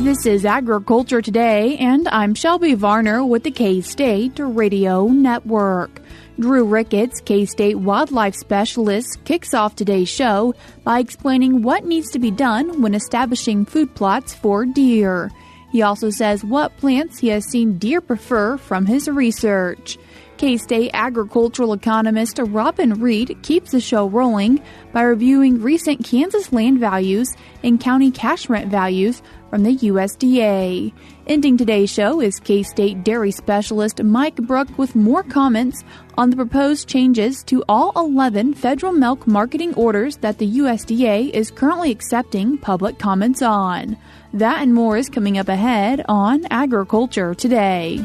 This is Agriculture Today, and I'm Shelby Varner with the K-State Radio Network. Drew Ricketts, K-State wildlife specialist, kicks off today's show by explaining what needs to be done when establishing food plots for deer. He also says what plants he has seen deer prefer from his research. K-State agricultural economist Robin Reid keeps the show rolling by reviewing recent Kansas land values and county cash rent values from the USDA. Ending today's show is K-State dairy specialist Mike Brouk with more comments on the proposed changes to all 11 federal milk marketing orders that the USDA is currently accepting public comments on. That and more is coming up ahead on Agriculture Today.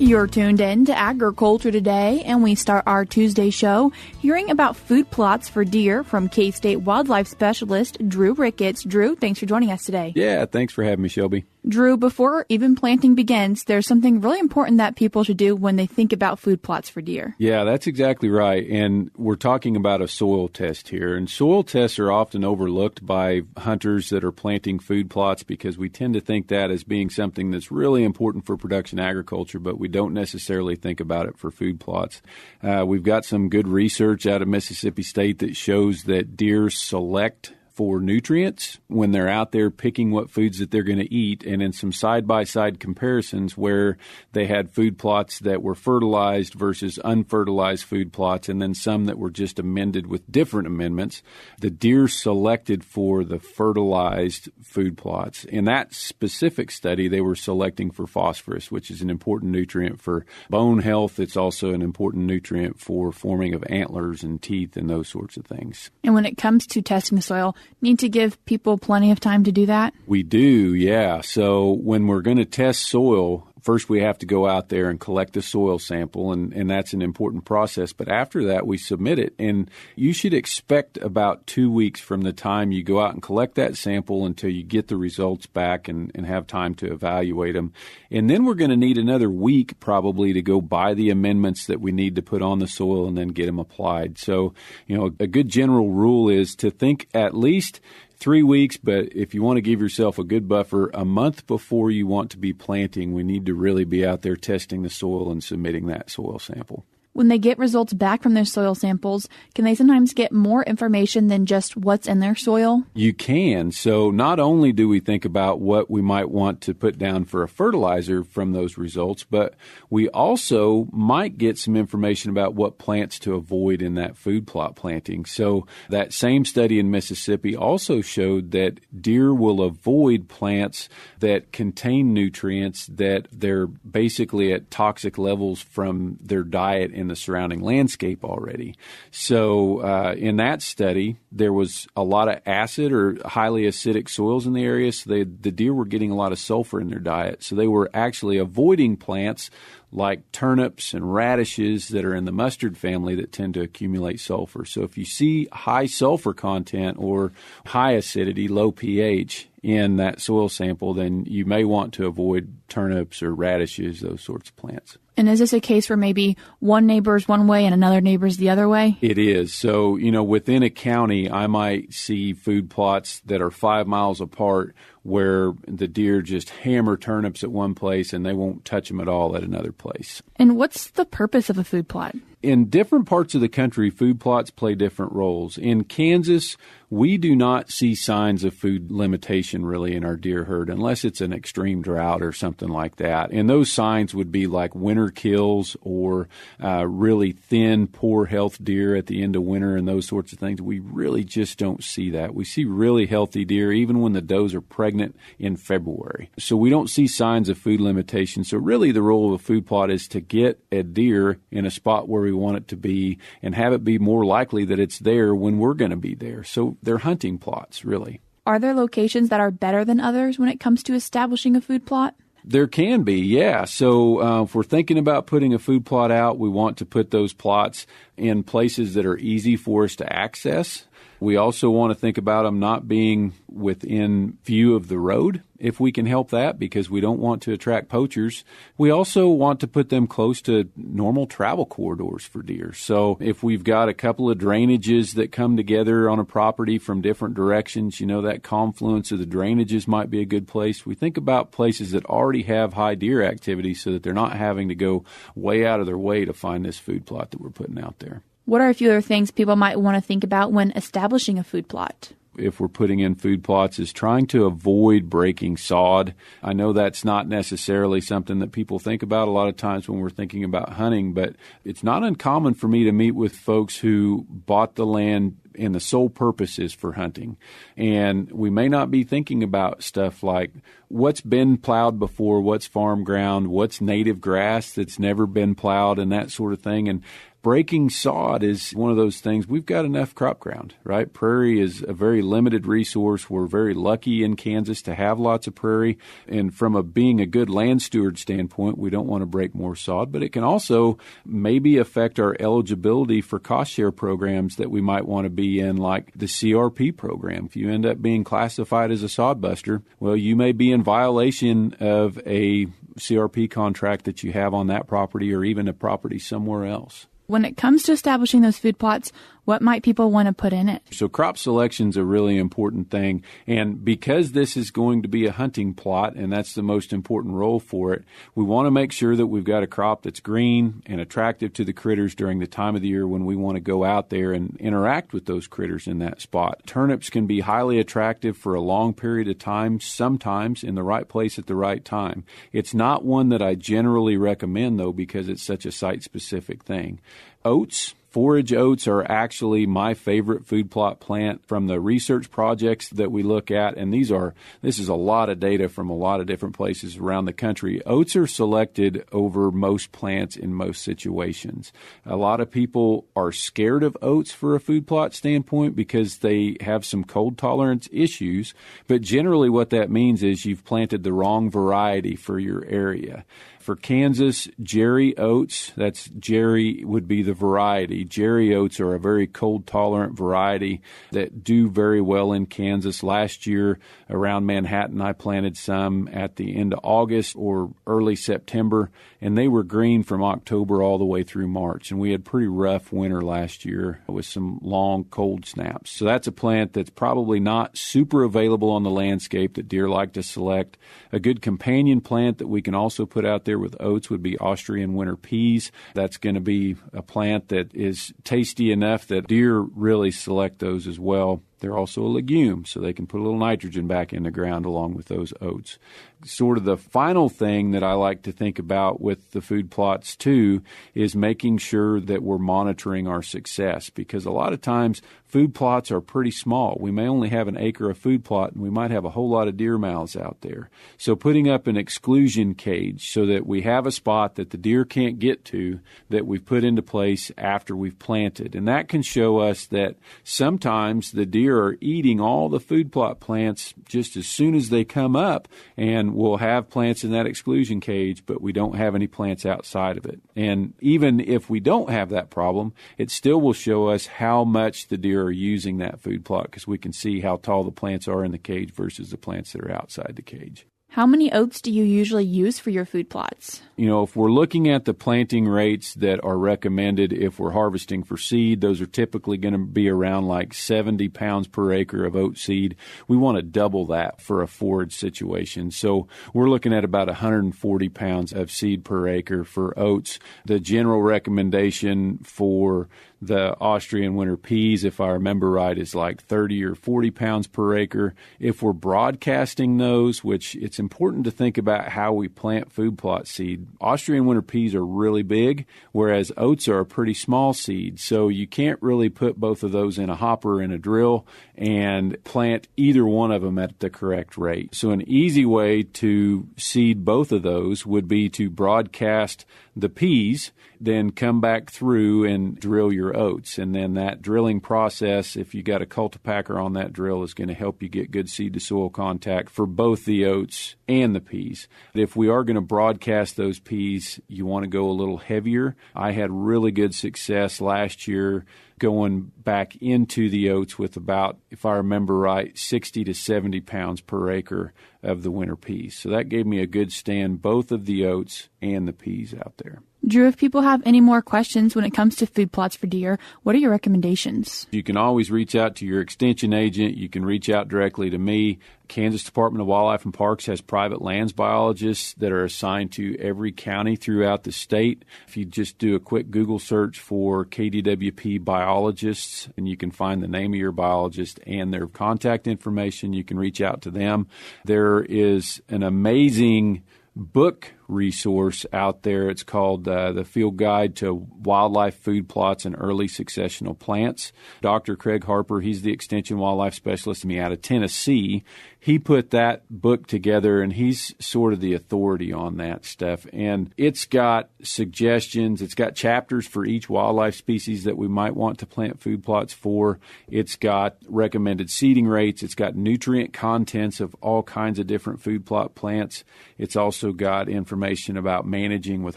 You're tuned in to Agriculture Today, and we start our Tuesday show hearing about food plots for deer from K-State wildlife specialist Drew Ricketts. Drew, thanks for joining us today. Yeah, thanks for having me, Shelby. Drew, before even planting begins, there's something really important that people should do when they think about food plots for deer. Yeah, that's exactly right. And we're talking about a soil test here. And soil tests are often overlooked by hunters that are planting food plots because we tend to think that as being something that's really important for production agriculture, but we don't necessarily think about it for food plots. We've got some good research out of Mississippi State that shows that deer select for nutrients when they're out there picking what foods that they're going to eat, and in some side-by-side comparisons where they had food plots that were fertilized versus unfertilized food plots, and then some that were just amended with different amendments, the deer selected for the fertilized food plots. In that specific study, they were selecting for phosphorus, which is an important nutrient for bone health. It's also an important nutrient for forming of antlers and teeth and those sorts of things. And when it comes to testing the soil, need to give people plenty of time to do that? We do, yeah. So when we're going to test soil, first we have to go out there and collect the soil sample, and that's an important process. But after that, we submit it, and you should expect about 2 weeks from the time you go out and collect that sample until you get the results back and have time to evaluate them. And then we're going to need another week probably to go buy the amendments that we need to put on the soil and then get them applied. So, a good general rule is to think at least 3 weeks, but if you want to give yourself a good buffer, a month before you want to be planting, we need to really be out there testing the soil and submitting that soil sample. When they get results back from their soil samples, can they sometimes get more information than just what's in their soil? You can. So not only do we think about what we might want to put down for a fertilizer from those results, but we also might get some information about what plants to avoid in that food plot planting. So that same study in Mississippi also showed that deer will avoid plants that contain nutrients that they're basically at toxic levels from their diet in the surrounding landscape already. So in that study, there was a lot of acid or highly acidic soils in the area, so the deer were getting a lot of sulfur in their diet. So they were actually avoiding plants like turnips and radishes that are in the mustard family that tend to accumulate sulfur. So if you see high sulfur content or high acidity, low pH in that soil sample, then you may want to avoid turnips or radishes, those sorts of plants. And is this a case where maybe one neighbor's one way and another neighbor's the other way? It is. So, within a county, I might see food plots that are 5 miles apart where the deer just hammer turnips at one place and they won't touch them at all at another place. And what's the purpose of a food plot? In different parts of the country, food plots play different roles. In Kansas, we do not see signs of food limitation really in our deer herd unless it's an extreme drought or something like that. And those signs would be like winter kills or really thin, poor health deer at the end of winter and those sorts of things. We really just don't see that. We see really healthy deer even when the does are pregnant in February. So we don't see signs of food limitation. So really the role of a food plot is to get a deer in a spot where we want it to be and have it be more likely that it's there when we're going to be there. So they're hunting plots, really. Are there locations that are better than others when it comes to establishing a food plot? There can be, yeah. So if we're thinking about putting a food plot out, we want to put those plots in places that are easy for us to access. We also want to think about them not being within view of the road, if we can help that, because we don't want to attract poachers. We also want to put them close to normal travel corridors for deer. So if we've got a couple of drainages that come together on a property from different directions, that confluence of the drainages might be a good place. We think about places that already have high deer activity so that they're not having to go way out of their way to find this food plot that we're putting out there. What are a few other things people might want to think about when establishing a food plot? If we're putting in food plots, is trying to avoid breaking sod. I know that's not necessarily something that people think about a lot of times when we're thinking about hunting, but it's not uncommon for me to meet with folks who bought the land and the sole purpose is for hunting. And we may not be thinking about stuff like what's been plowed before, what's farm ground, what's native grass that's never been plowed, and that sort of thing. And breaking sod is one of those things. We've got enough crop ground, right? Prairie is a very limited resource. We're very lucky in Kansas to have lots of prairie. And from being a good land steward standpoint, we don't want to break more sod. But it can also maybe affect our eligibility for cost share programs that we might want to be in, like the CRP program. If you end up being classified as a sod buster, well, you may be in violation of a CRP contract that you have on that property or even a property somewhere else. When it comes to establishing those food plots, what might people want to put in it? So crop selection's a really important thing. And because this is going to be a hunting plot, and that's the most important role for it, we want to make sure that we've got a crop that's green and attractive to the critters during the time of the year when we want to go out there and interact with those critters in that spot. Turnips can be highly attractive for a long period of time, sometimes in the right place at the right time. It's not one that I generally recommend, though, because it's such a site-specific thing. Oats. Forage oats are actually my favorite food plot plant from the research projects that we look at, and this is a lot of data from a lot of different places around the country. Oats are selected over most plants in most situations. A lot of people are scared of oats for a food plot standpoint because they have some cold tolerance issues, but generally what that means is you've planted the wrong variety for your area. For Kansas, Jerry oats, that's Jerry would be the variety. Jerry oats are a very cold-tolerant variety that do very well in Kansas. Last year around Manhattan, I planted some at the end of August or early September, and they were green from October all the way through March. And we had pretty rough winter last year with some long cold snaps. So that's a plant that's probably not super available on the landscape that deer like to select. A good companion plant that we can also put out there with oats would be Austrian winter peas. That's going to be a plant that is tasty enough that deer really select those as well. They're also a legume, so they can put a little nitrogen back in the ground along with those oats. Sort of the final thing that I like to think about with the food plots, too, is making sure that we're monitoring our success, because a lot of times food plots are pretty small. We may only have an acre of food plot, and we might have a whole lot of deer mouths out there. So putting up an exclusion cage so that we have a spot that the deer can't get to that we've put into place after we've planted. And that can show us that sometimes the deer are eating all the food plot plants just as soon as they come up, and we'll have plants in that exclusion cage, but we don't have any plants outside of it. And even if we don't have that problem, it still will show us how much the deer are using that food plot, because we can see how tall the plants are in the cage versus the plants that are outside the cage. How many oats do you usually use for your food plots? If we're looking at the planting rates that are recommended if we're harvesting for seed, those are typically going to be around like 70 pounds per acre of oat seed. We want to double that for a forage situation. So we're looking at about 140 pounds of seed per acre for oats. The general recommendation for the Austrian winter peas, if I remember right, is like 30 or 40 pounds per acre. If we're broadcasting those, which it's important to think about how we plant food plot seed. Austrian winter peas are really big, whereas oats are a pretty small seed. So you can't really put both of those in a hopper and a drill and plant either one of them at the correct rate. So an easy way to seed both of those would be to broadcast the peas, then come back through and drill your oats. And then that drilling process, if you got a cultipacker on that drill, is going to help you get good seed to soil contact for both the oats and the peas. If we are going to broadcast those peas, you want to go a little heavier. I had really good success last year going back into the oats with about, if I remember right, 60 to 70 pounds per acre of the winter peas. So that gave me a good stand, both of the oats and the peas out there. Drew, if people have any more questions when it comes to food plots for deer, what are your recommendations? You can always reach out to your extension agent. You can reach out directly to me. Kansas Department of Wildlife and Parks has private lands biologists that are assigned to every county throughout the state. If you just do a quick Google search for KDWP Biologists, and you can find the name of your biologist and their contact information, you can reach out to them. There is an amazing book resource out there. It's called The Field Guide to Wildlife Food Plots and Early Succesional Plants. Dr. Craig Harper, he's the Extension Wildlife Specialist in me out of Tennessee. He put that book together, and he's sort of the authority on that stuff. And it's got suggestions. It's got chapters for each wildlife species that we might want to plant food plots for. It's got recommended seeding rates. It's got nutrient contents of all kinds of different food plot plants. It's also got information about managing with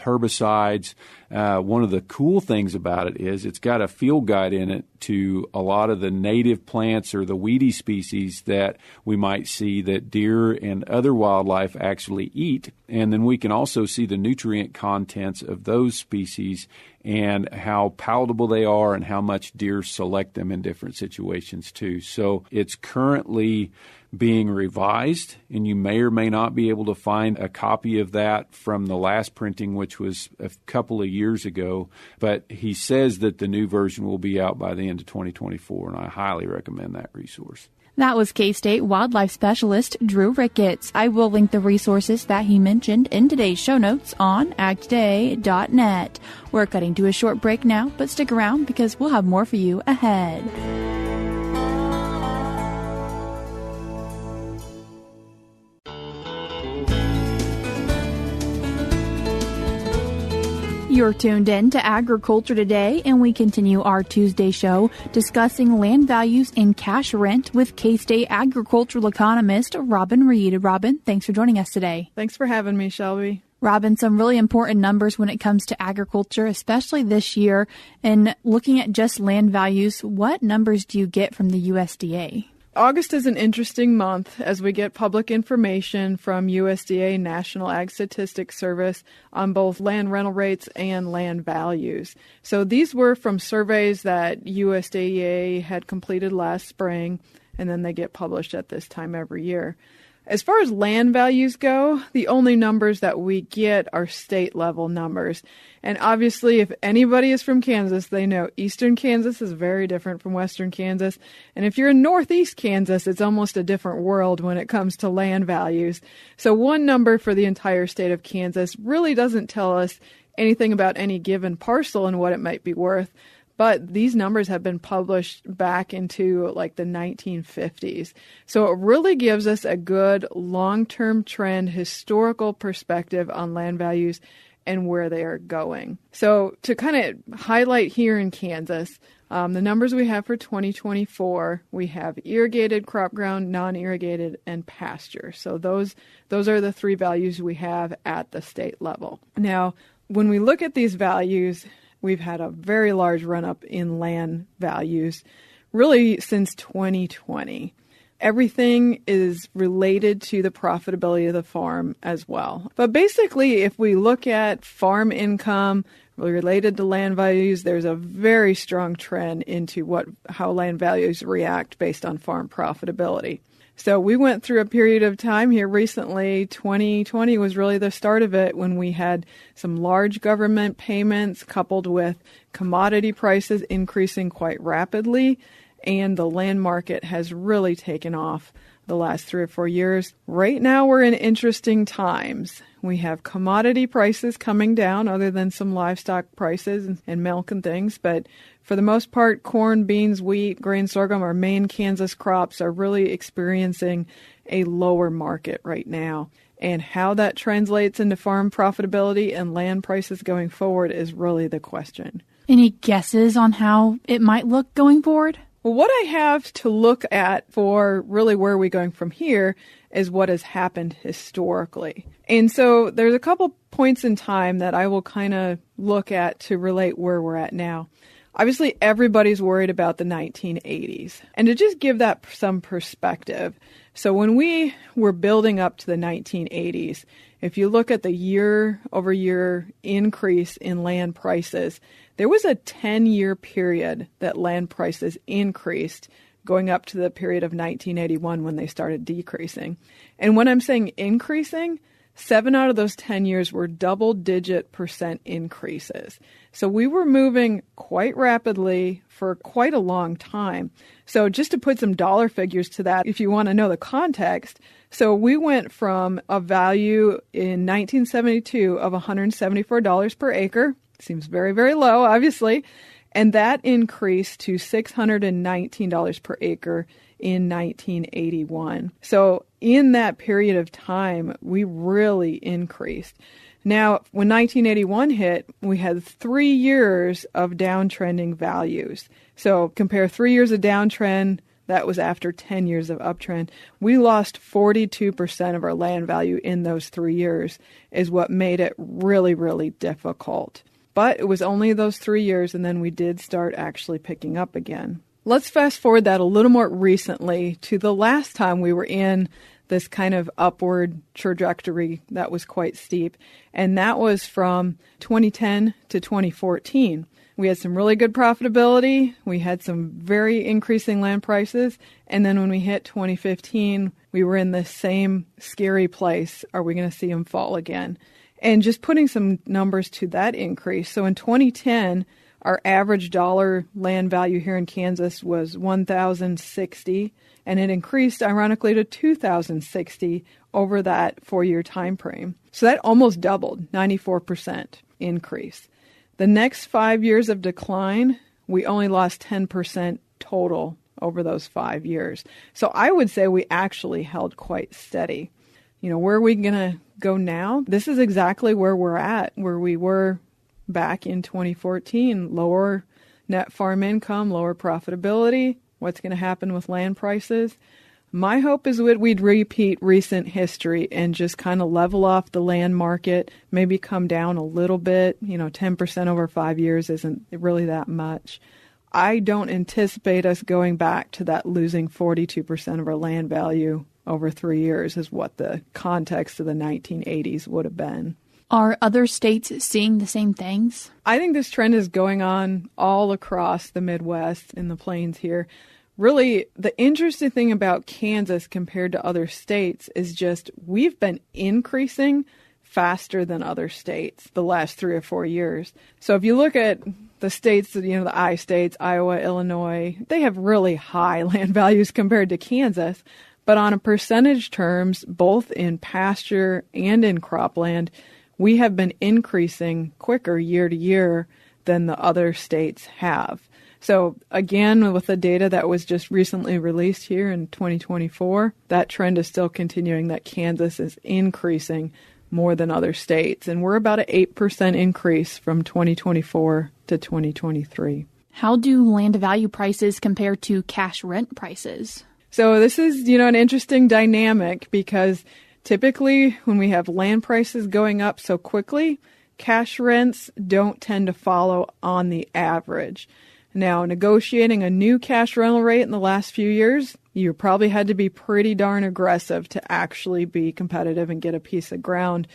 herbicides. One of the cool things about it is it's got a field guide in it to a lot of the native plants or the weedy species that we might see that deer and other wildlife actually eat. And then we can also see the nutrient contents of those species and how palatable they are and how much deer select them in different situations too. So it's currently being revised, and you may or may not be able to find a copy of that from the last printing, which was a couple of years ago. But he says that the new version will be out by the end of 2024, and I highly recommend that resource. That was K-State Wildlife Specialist Drew Ricketts. I will link the resources that he mentioned in today's show notes on agtoday.net. We're cutting to a short break now, but stick around because we'll have more for you ahead. You're tuned in to Agriculture Today, and we continue our Tuesday show discussing land values and cash rent with K-State agricultural economist Robin Reid. Robin, thanks for joining us today. Thanks for having me, Shelby. Robin, some really important numbers when it comes to agriculture, especially this year. And looking at just land values, what numbers do you get from the USDA? August is an interesting month as we get public information from USDA National Ag Statistics Service on both land rental rates and land values. So these were from surveys that USDA had completed last spring, and then they get published at this time every year. As far as land values go, the only numbers that we get are state-level numbers. And obviously, if anybody is from Kansas, they know eastern Kansas is very different from western Kansas. And if you're in northeast Kansas, it's almost a different world when it comes to land values. So one number for the entire state of Kansas really doesn't tell us anything about any given parcel and what it might be worth. But these numbers have been published back into like the 1950s. So it really gives us a good long-term trend, historical perspective on land values and where they are going. So to kind of highlight here in Kansas, the numbers we have for 2024, we have irrigated, crop ground, non-irrigated, and pasture. So those are the three values we have at the state level. Now, when we look at these values, we've had a very large run-up in land values, really since 2020. Everything is related to the profitability of the farm as well. But basically, if we look at farm income related to land values, there's a very strong trend into how land values react based on farm profitability. So we went through a period of time here recently. 2020 was really the start of it when we had some large government payments coupled with commodity prices increasing quite rapidly, and the land market has really taken off the last 3 or 4 years. Right now we're in interesting times. We have commodity prices coming down other than some livestock prices and milk and things, but for the most part, corn, beans, wheat, grain, sorghum, our main Kansas crops are really experiencing a lower market right now. And how that translates into farm profitability and land prices going forward is really the question. Any guesses on how it might look going forward? Well, what I have to look at for really where are we going from here is what has happened historically. And so there's a couple points in time that I will kind of look at to relate where we're at now. Obviously, everybody's worried about the 1980s. And to just give that some perspective, so when we were building up to the 1980s, if you look at the year-over-year increase in land prices, there was a 10-year period that land prices increased going up to the period of 1981 when they started decreasing. And when I'm saying increasing, 7 out of those 10 years were double-digit % increases. So we were moving quite rapidly for quite a long time. So just to put some dollar figures to that, if you want to know the context, so we went from a value in 1972 of $174 per acre, seems very, very low, obviously, and that increased to $619 per acre in 1981. So in that period of time, we really increased. Now, when 1981 hit, we had 3 years of downtrending values. So compare 3 years of downtrend, that was after 10 years of uptrend. We lost 42% of our land value in those 3 years, is what made it really, really difficult. But it was only those 3 years, and then we did start actually picking up again. Let's fast forward that a little more recently to the last time we were in this kind of upward trajectory that was quite steep, and that was from 2010 to 2014. We had some really good profitability, we had some very increasing land prices, and then when we hit 2015, we were in the same scary place. Are we going to see them fall again? And just putting some numbers to that increase. So in 2010, our average dollar land value here in Kansas was $1,060, and it increased, ironically, to $2,060 over that 4-year time frame. So that almost doubled, 94% increase. The next 5 years of decline, we only lost 10% total over those 5 years. So I would say we actually held quite steady. You know, where are we going to go now? This is exactly where we're at, where we were back in 2014. Lower net farm income, lower profitability. What's going to happen with land prices? My hope is that we'd repeat recent history and just kind of level off the land market, maybe come down a little bit. 10% over 5 years isn't really that much. I don't anticipate us going back to that losing 42% of our land value over 3 years is what the context of the 1980s would have been. Are other states seeing the same things? I think this trend is going on all across the Midwest and the plains here. Really, the interesting thing about Kansas compared to other states is just we've been increasing faster than other states the last 3 or 4 years. So if you look at the states, the I states, Iowa, Illinois, they have really high land values compared to Kansas. But on a percentage terms, both in pasture and in cropland, we have been increasing quicker year to year than the other states have. So again, with the data that was just recently released here in 2024, that trend is still continuing, that Kansas is increasing more than other states. And we're about an 8% increase from 2024 to 2023. How do land value prices compare to cash rent prices? So this is, an interesting dynamic because typically when we have land prices going up so quickly, cash rents don't tend to follow on the average. Now, negotiating a new cash rental rate in the last few years, you probably had to be pretty darn aggressive to actually be competitive and get a piece of ground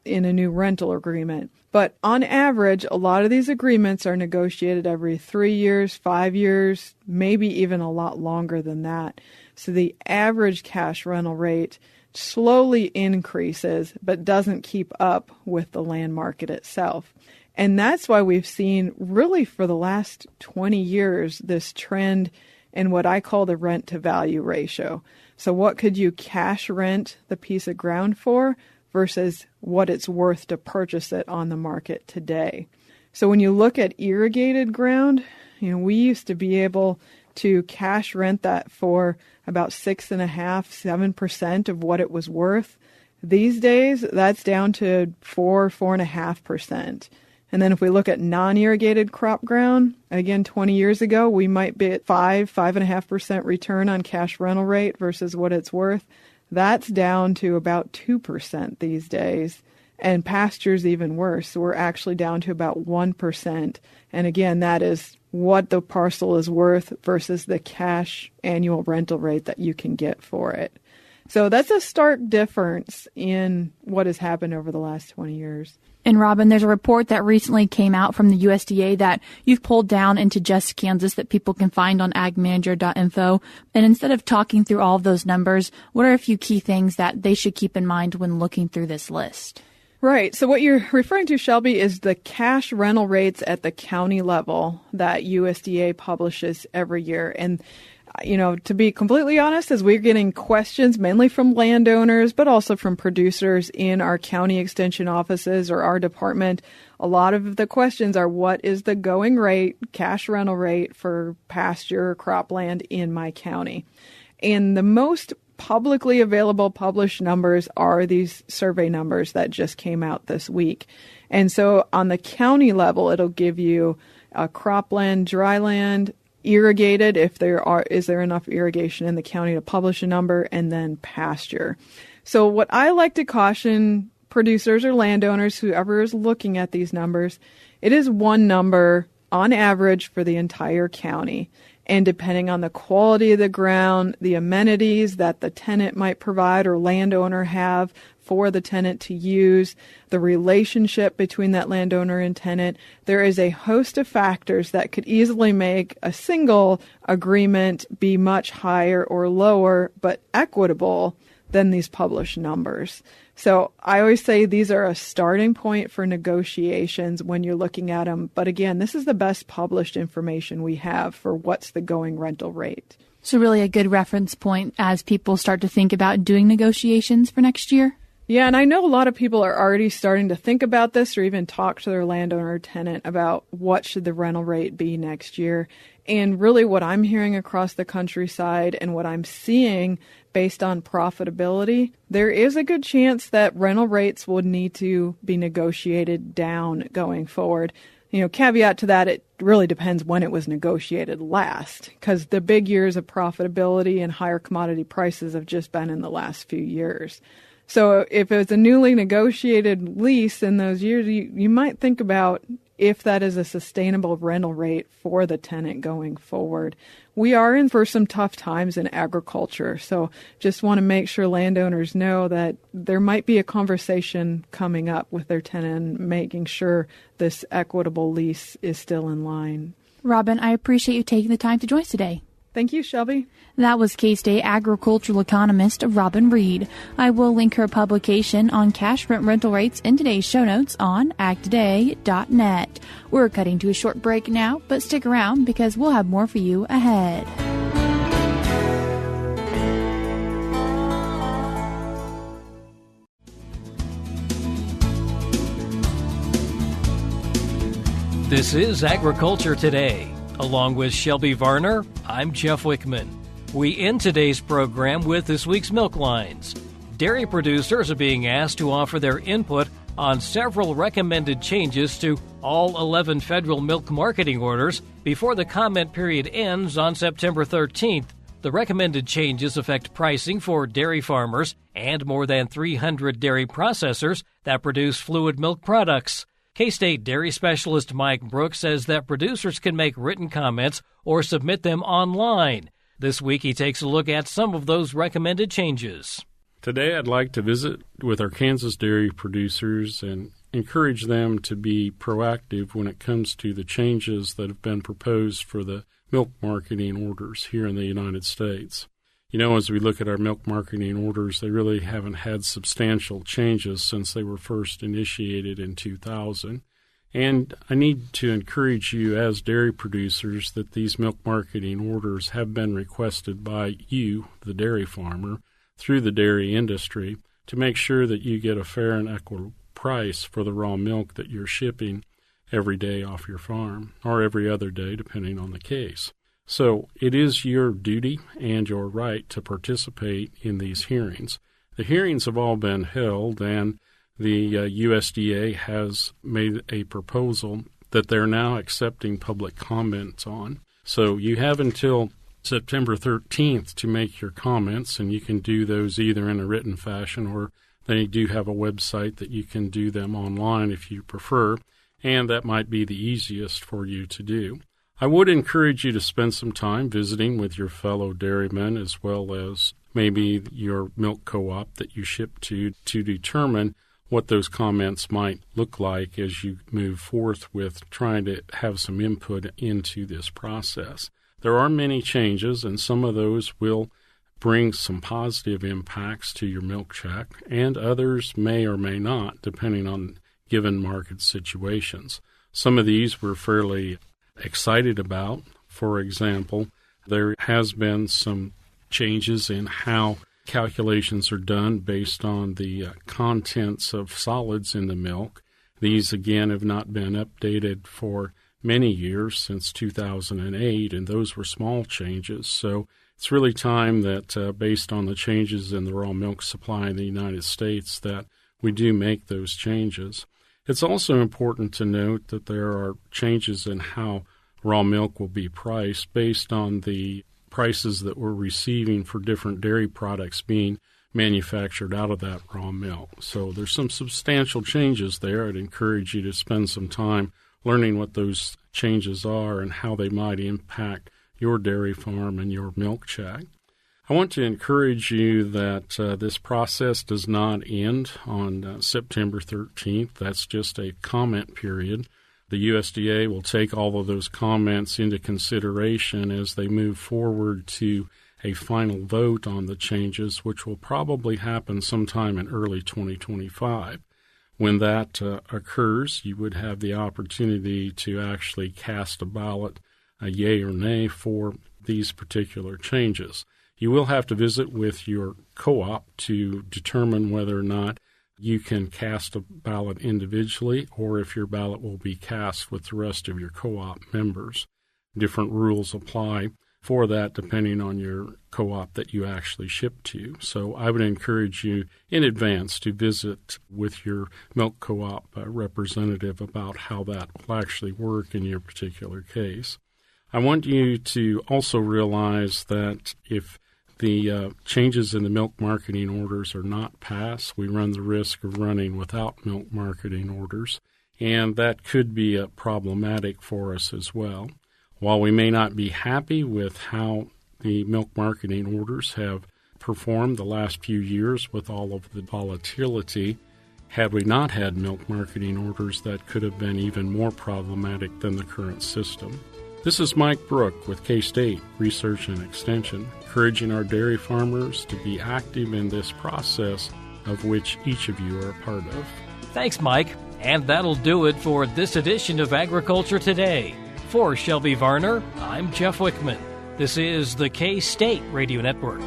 in a new rental agreement. But on average, a lot of these agreements are negotiated every 3 years, 5 years, maybe even a lot longer than that. So the average cash rental rate slowly increases, but doesn't keep up with the land market itself. And that's why we've seen really for the last 20 years this trend in what I call the rent to value ratio. So what could you cash rent the piece of ground for versus what it's worth to purchase it on the market today? So when you look at irrigated ground, we used to be able to cash rent that for about 6.5–7% of what it was worth. These days, that's down to 4–4.5%. And then if we look at non-irrigated crop ground, again, 20 years ago, we might be at 5–5.5% return on cash rental rate versus what it's worth. That's down to about 2% these days. And pasture's even worse. So we're actually down to about 1%. And again, that is what the parcel is worth versus the cash annual rental rate that you can get for it. So that's a stark difference in what has happened over the last 20 years. And Robin, there's a report that recently came out from the USDA that you've pulled down into just Kansas that people can find on agmanager.info. And instead of talking through all of those numbers, what are a few key things that they should keep in mind when looking through this list? Right. So what you're referring to, Shelby, is the cash rental rates at the county level that USDA publishes every year. And to be completely honest, as we're getting questions mainly from landowners, but also from producers in our county extension offices or our department, a lot of the questions are, what is the going rate, cash rental rate for pasture cropland in my county? And the most publicly available published numbers are these survey numbers that just came out this week. And so on the county level, it'll give you cropland, dryland, irrigated, if is there enough irrigation in the county to publish a number, and then pasture. So what I like to caution producers or landowners, whoever is looking at these numbers, it is one number on average for the entire county. And depending on the quality of the ground, the amenities that the tenant might provide or landowner have for the tenant to use, the relationship between that landowner and tenant, there is a host of factors that could easily make a single agreement be much higher or lower, but equitable than these published numbers. So I always say these are a starting point for negotiations when you're looking at them. But again, this is the best published information we have for what's the going rental rate. So really a good reference point as people start to think about doing negotiations for next year? Yeah, and I know a lot of people are already starting to think about this or even talk to their landowner or tenant about what should the rental rate be next year. And really what I'm hearing across the countryside and what I'm seeing based on profitability, there is a good chance that rental rates would need to be negotiated down going forward. Caveat to that, it really depends when it was negotiated last, because the big years of profitability and higher commodity prices have just been in the last few years. So if it's a newly negotiated lease in those years, you might think about if that is a sustainable rental rate for the tenant going forward. We are in for some tough times in agriculture, so just want to make sure landowners know that there might be a conversation coming up with their tenant, making sure this equitable lease is still in line. Robin, I appreciate you taking the time to join us today. Thank you, Shelby. That was K-State agricultural economist Robin Reid. I will link her publication on cash rent rental rates in today's show notes on agtoday.net. We're cutting to a short break now, but stick around because we'll have more for you ahead. This is Agriculture Today. Along with Shelby Varner, I'm Jeff Wickman. We end today's program with this week's milk lines. Dairy producers are being asked to offer their input on several recommended changes to all 11 federal milk marketing orders before the comment period ends on September 13th. The recommended changes affect pricing for dairy farmers and more than 300 dairy processors that produce fluid milk products. K-State dairy specialist Mike Brouk says that producers can make written comments or submit them online. This week he takes a look at some of those recommended changes. Today I'd like to visit with our Kansas dairy producers and encourage them to be proactive when it comes to the changes that have been proposed for the milk marketing orders here in the United States. As we look at our milk marketing orders, they really haven't had substantial changes since they were first initiated in 2000. And I need to encourage you as dairy producers that these milk marketing orders have been requested by you, the dairy farmer, through the dairy industry to make sure that you get a fair and equitable price for the raw milk that you're shipping every day off your farm, or every other day, depending on the case. So it is your duty and your right to participate in these hearings. The hearings have all been held, and the USDA has made a proposal that they're now accepting public comments on. So you have until September 13th to make your comments, and you can do those either in a written fashion or they do have a website that you can do them online if you prefer, and that might be the easiest for you to do. I would encourage you to spend some time visiting with your fellow dairymen as well as maybe your milk co-op that you ship to determine what those comments might look like as you move forth with trying to have some input into this process. There are many changes, and some of those will bring some positive impacts to your milk check, and others may or may not, depending on given market situations. Some of these we're fairly excited about. For example, there has been some changes in how calculations are done based on the contents of solids in the milk. These, again, have not been updated for many years, since 2008, and those were small changes. So it's really time that, based on the changes in the raw milk supply in the United States, that we do make those changes. It's also important to note that there are changes in how raw milk will be priced based on the prices that we're receiving for different dairy products being manufactured out of that raw milk. So there's some substantial changes there. I'd encourage you to spend some time learning what those changes are and how they might impact your dairy farm and your milk check. I want to encourage you that this process does not end on September 13th. That's just a comment period. The USDA will take all of those comments into consideration as they move forward to a final vote on the changes, which will probably happen sometime in early 2025. When that occurs, you would have the opportunity to actually cast a ballot, a yay or nay, for these particular changes. You will have to visit with your co-op to determine whether or not you can cast a ballot individually or if your ballot will be cast with the rest of your co-op members. Different rules apply for that depending on your co-op that you actually ship to. So I would encourage you in advance to visit with your milk co-op representative about how that will actually work in your particular case. I want you to also realize that if the changes in the milk marketing orders are not passed, we run the risk of running without milk marketing orders, and that could be problematic for us as well. While we may not be happy with how the milk marketing orders have performed the last few years with all of the volatility, had we not had milk marketing orders, that could have been even more problematic than the current system. This is Mike Brouk with K-State Research and Extension, encouraging our dairy farmers to be active in this process of which each of you are a part of. Thanks, Mike. And that'll do it for this edition of Agriculture Today. For Shelby Varner, I'm Jeff Wickman. This is the K-State Radio Network.